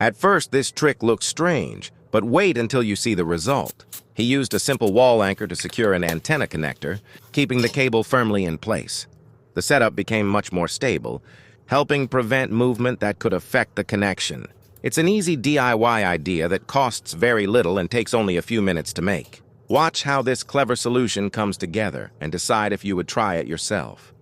At first, this trick looks strange, but wait until you see the result. He used a simple wall anchor to secure an antenna connector, keeping the cable firmly in place. The setup became much more stable, helping prevent movement that could affect the connection. It's an easy DIY idea that costs very little and takes only a few minutes to make. Watch how this clever solution comes together and decide if you would try it yourself.